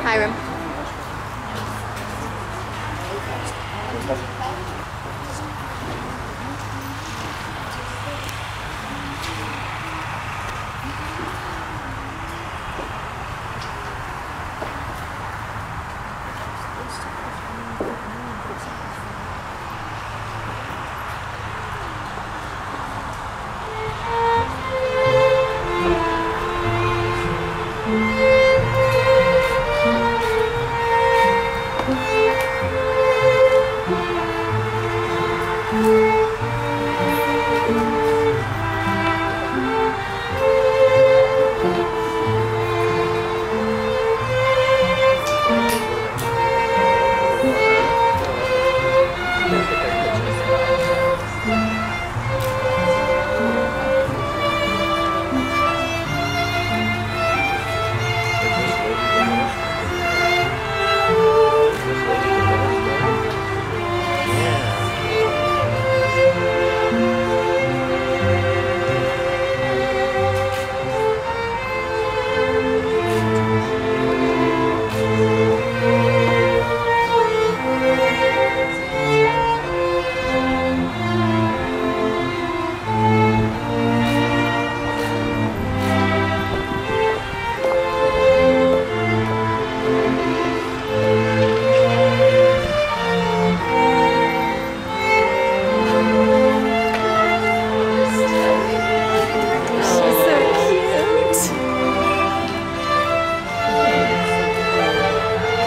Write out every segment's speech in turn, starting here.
Hiram.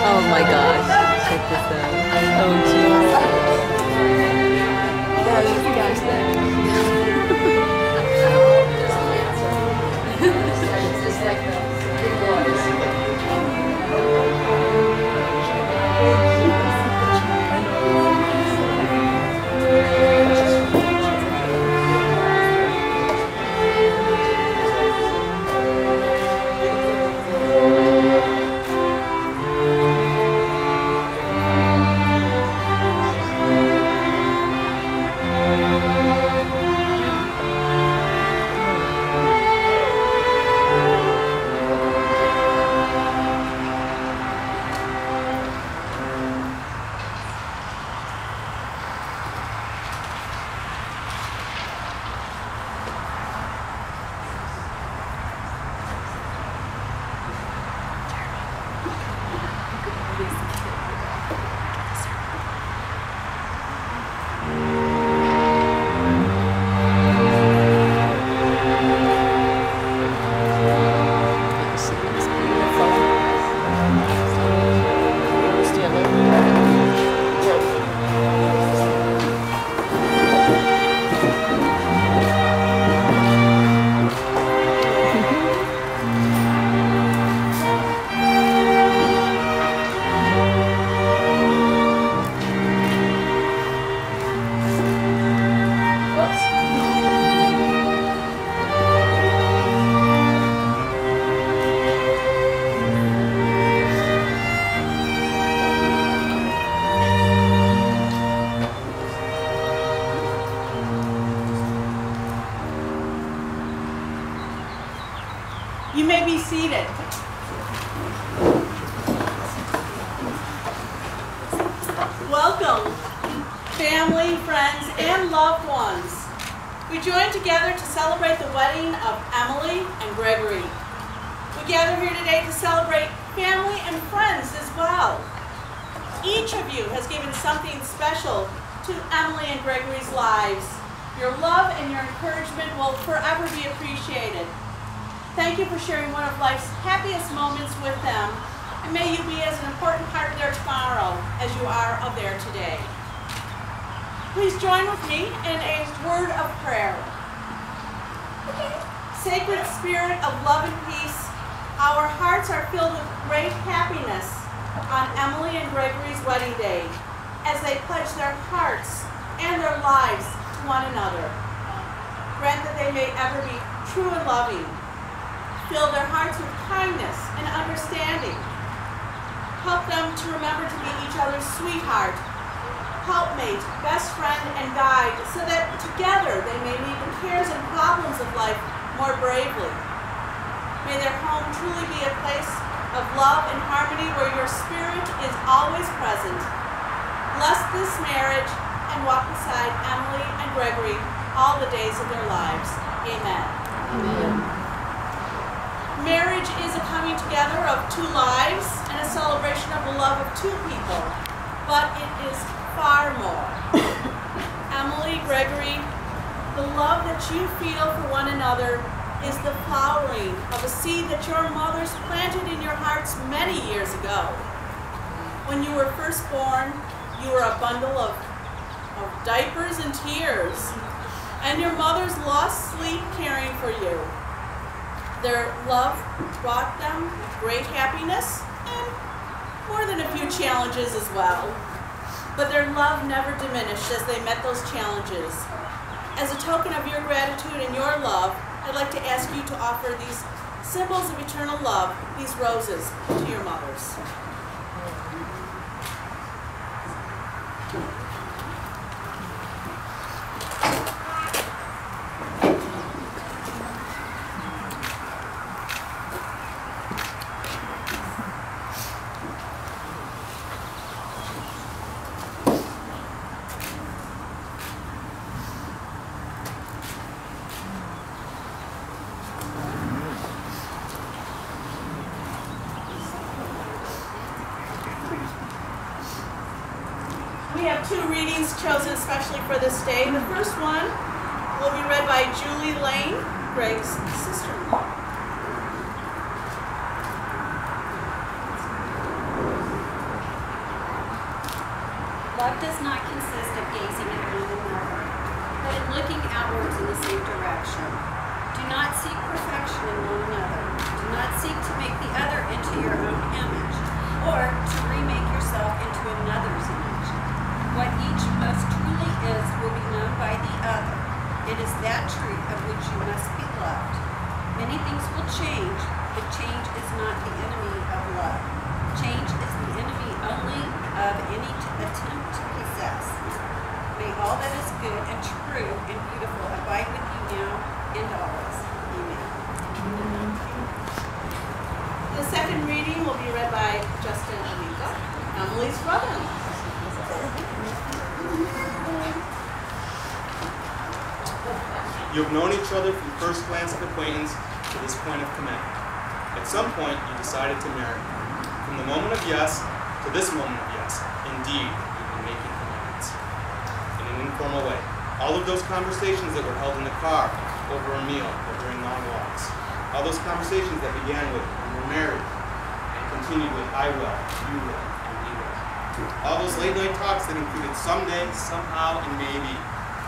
Oh my gosh, check this out. Oh jeez. You may be seated. Welcome, family, friends, and loved ones. We join together to celebrate the wedding of Emily and Gregory. We gather here today to celebrate family and friends as well. Each of you has given something special to Emily and Gregory's lives. Your love and your encouragement will forever be appreciated. Thank you for sharing one of life's happiest moments with them, and may you be as an important part of their tomorrow as you are of their today. Please join with me in a word of prayer. Sacred Spirit of love and peace, our hearts are filled with great happiness on Emily and Gregory's wedding day as they pledge their hearts and their lives to one another. Grant that they may ever be true and loving. Fill their hearts with kindness and understanding. Help them to remember to be each other's sweetheart, helpmate, best friend, and guide, so that together they may meet the cares and problems of life more bravely. May their home truly be a place of love and harmony where your spirit is always present. Bless this marriage and walk beside Emily and Gregory all the days of their lives. Amen. Amen. Marriage is a coming together of two lives and a celebration of the love of two people, but it is far more. Emily, Gregory, the love that you feel for one another is the flowering of a seed that your mothers planted in your hearts many years ago. When you were first born, you were a bundle of diapers and tears, and your mothers lost sleep caring for you. Their love brought them great happiness and more than a few challenges as well. But their love never diminished as they met those challenges. As a token of your gratitude and your love, I'd like to ask you to offer these symbols of eternal love, these roses, to your mothers. We have two readings chosen especially for this day. The first one will be read by Julie Lane, Greg's sister-in-law. Love does not consist of gazing at one another, but in looking outwards in the same direction. Do not seek perfection in one another. Do not seek to make the other into your own image, or to remake yourself into another's image. What each most truly is will be known by the other. It is that truth of which you must be loved. Many things will change, but change is not the enemy of love. Change is the enemy only of any attempt to possess. May all that is good and true and beautiful abide with you now and always. Amen. The second reading will be read by Justin Amica, Emily's brother-in-law. You have known each other from first glance of acquaintance to this point of commitment. At some point, you decided to marry. From the moment of yes to this moment of yes, indeed, you've been making commitments. In an informal way. All of those conversations that were held in the car, over a meal, or during long walks. All those conversations that began with, when we're married, and continued with, I will, you will, and we will. All those late night talks that included someday, somehow, and maybe.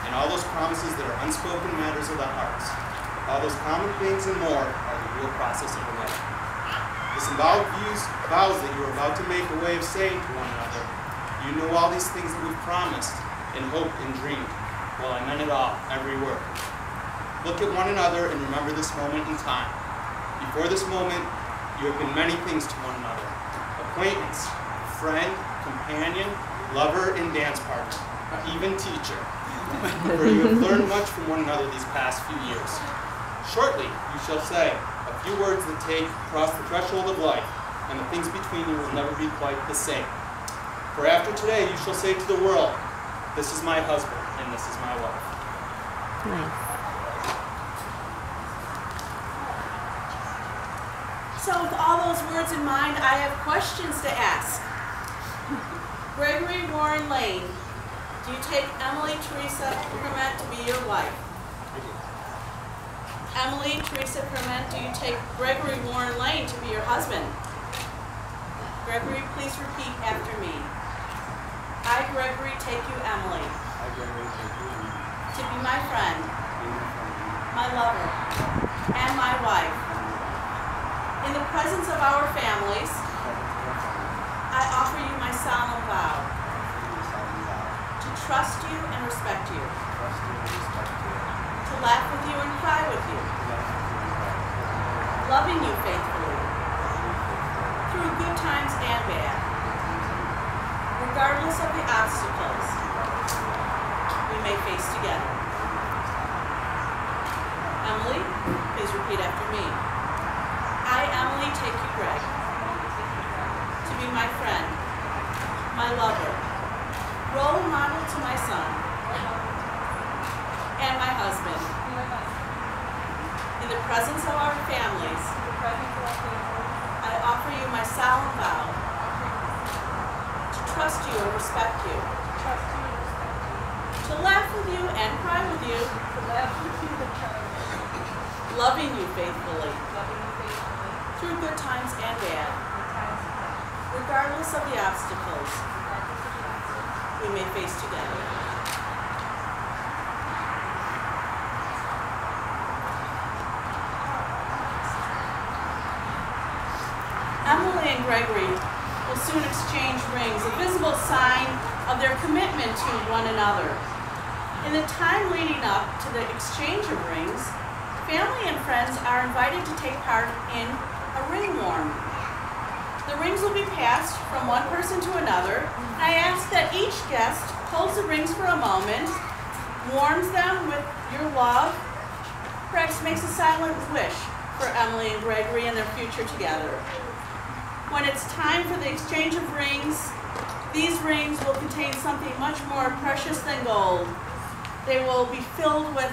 And all those promises that are unspoken matters of the hearts. All those common things and more are the real process of the wedding. The symbolic vows that you are about to make a way of saying to one another, you know all these things that we've promised, and hoped and dreamed. Well, I meant it all, every word. Look at one another and remember this moment in time. Before this moment, you have been many things to one another. Acquaintance, friend, companion, lover, and dance partner, even teacher. For you have learned much from one another these past few years. Shortly, you shall say a few words that take across the threshold of life, and the things between you will never be quite the same. For after today, you shall say to the world, this is my husband, and this is my wife. Nice. So with all those words in mind, I have questions to ask. Gregory Warren Lane, do you take Emily Teresa Perment to be your wife? Emily Teresa Perment, do you take Gregory Warren Lane to be your husband? Gregory, please repeat after me. I, Gregory, take you, Emily, I, Gregory, take you, Emmie, to be my friend, be my friend, my lover, and my wife. In the presence of our families, I offer you my solemn vow to trust you and respect you. trust you and respect you, To laugh with you and cry with you. to laugh with you and cry with you, Loving you faithfully. Through good times and bad. Regardless of the obstacles we may face together. Emily, please repeat after me. I, Emily, take you, Greg, to be my friend, my lover, role model to my son, and my husband. In the presence of our families, I offer you my solemn vow to trust you and respect you, to laugh with you and cry with you, loving you faithfully, through good times and bad, regardless of the obstacles we may face together. Emily and Gregory will soon exchange rings, a visible sign of their commitment to one another. In the time leading up to the exchange of rings, family and friends are invited to take part in a ring warm. The rings will be passed from one person to another. I ask that each guest holds the rings for a moment, warms them with your love, perhaps makes a silent wish for Emily and Gregory and their future together. When it's time for the exchange of rings, these rings will contain something much more precious than gold. They will be filled with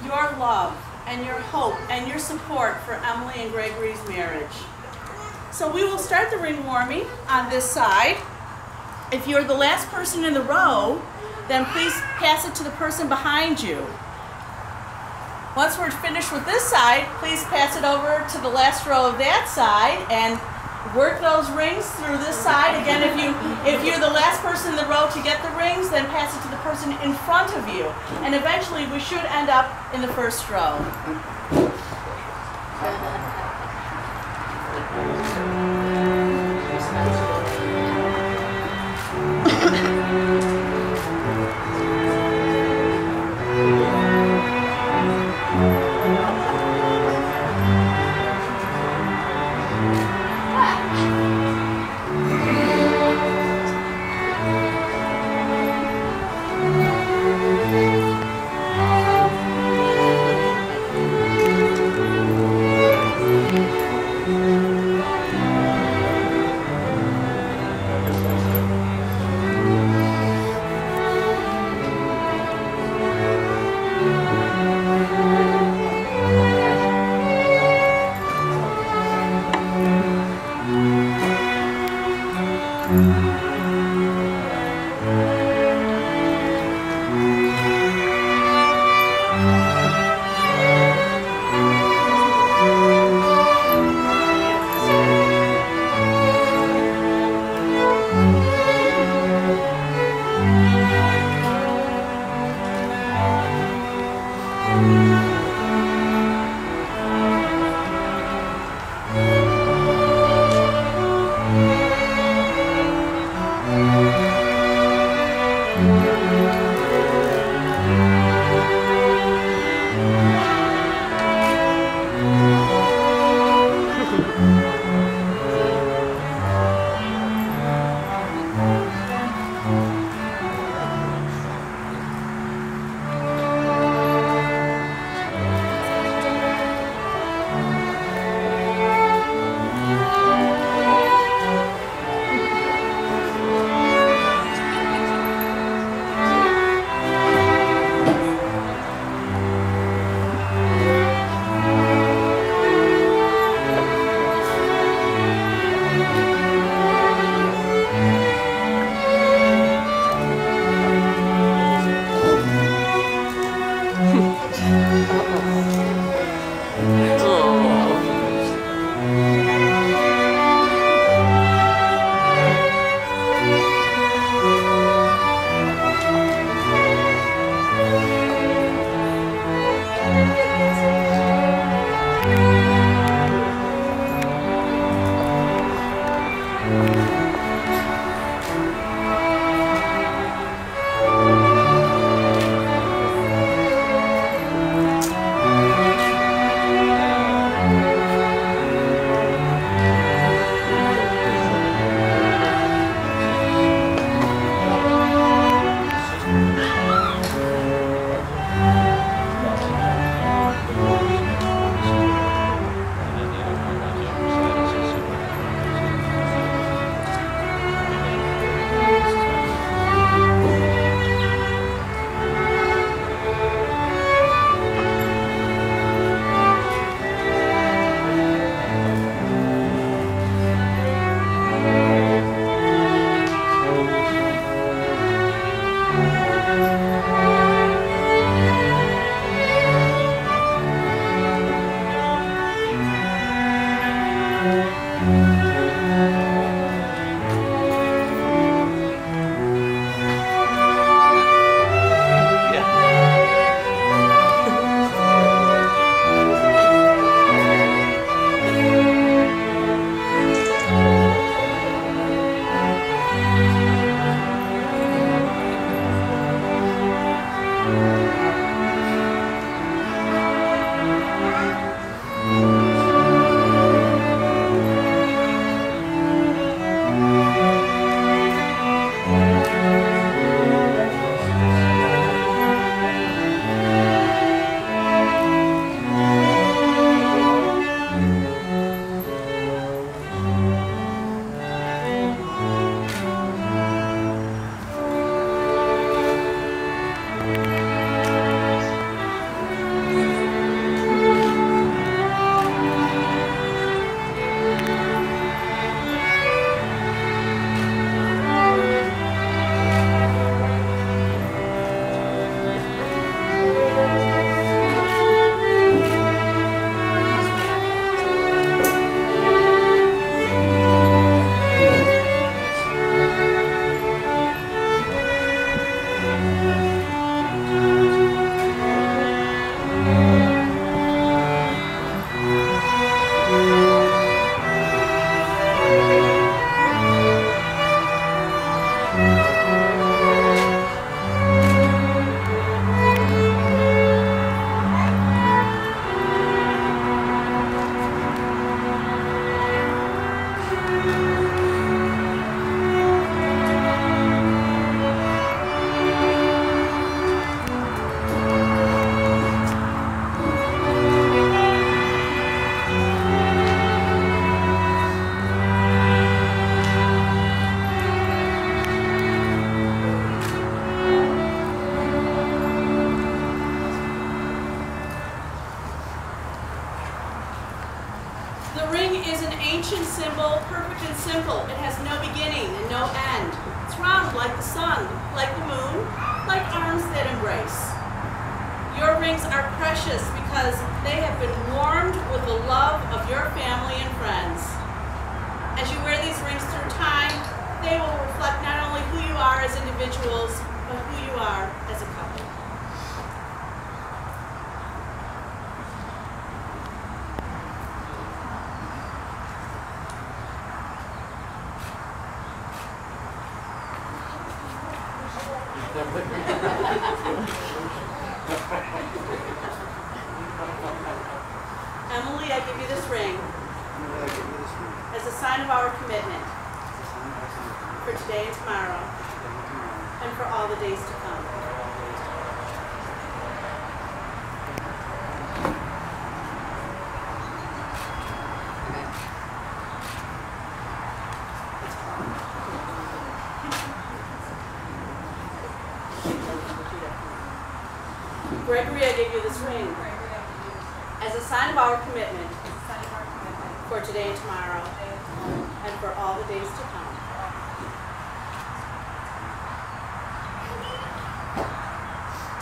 your love and your hope and your support for Emily and Gregory's marriage. So we will start the ring warming on this side. If you're the last person in the row, then please pass it to the person behind you. Once we're finished with this side, please pass it over to the last row of that side and work those rings through this side. Again, if you're the last person in the row to get the rings, then pass it to the person in front of you. And eventually we should end up in the first row. ancient symbol, perfect and simple. It has no beginning and no end. It's round like the sun, like the moon, like arms that embrace. Your rings are precious because they have been warmed with the love of your family and friends. As you wear these rings through time, they will reflect not only who you are as individuals, but who you are as a couple. Emily, I give you this ring as a sign of our commitment for today and tomorrow and for all the days to come. Gregory, I give you this ring as a sign of our commitment for today and tomorrow and for all the days to come.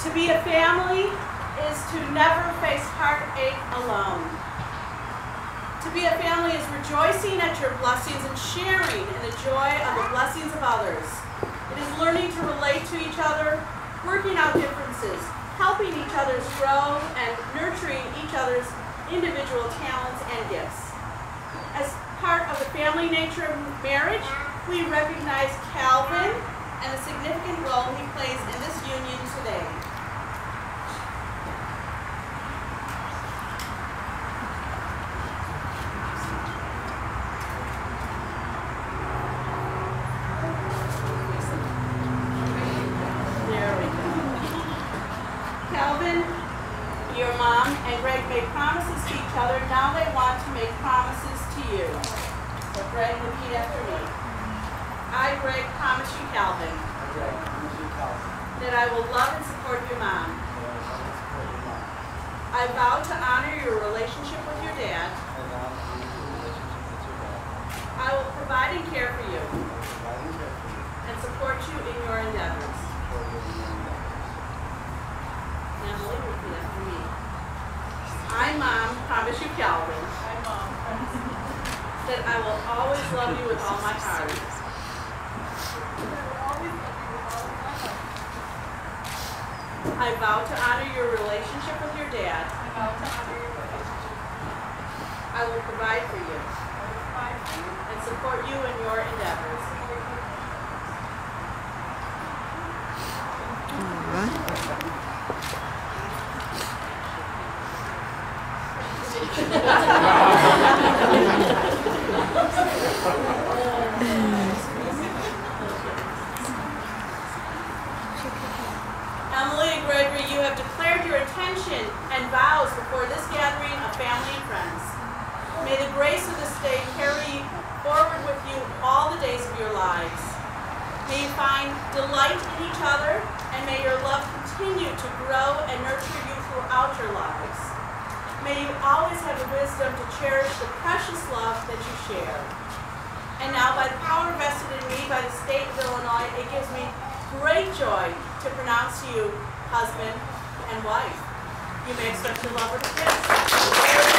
To be a family is to never face heartache alone. To be a family is rejoicing at your blessings and sharing in the joy of the blessings of others. It is learning to relate to each other, working out differences, helping each other grow, and nurturing each other's individual talents and gifts. As part of the family nature of marriage, we recognize Calvin and the significant role he plays in this union today. There we go. Calvin, your mom, and Greg made promises to each other. Now they want to make promises to you. So Greg, repeat after me. I, Greg, promise you, Calvin, that I will love and support your mom. I vow to honor your relationship with your dad. I will provide and care for you and support you in your endeavors. that I will always love you with all my heart. I vow to honor your relationship with your dad. I will provide for you and support you in your endeavors. Emily and Gregory, you have declared your intention and vows before this gathering of family and friends. May the grace of this day carry you forward with you all the days of your lives. May you find delight in each other, and may your love continue to grow and nurture you throughout your lives. May you always have the wisdom to cherish the precious love that you share. And now, by the power vested in me by the state of Illinois, it gives me great joy to pronounce you husband and wife. You may expect your lover to kiss.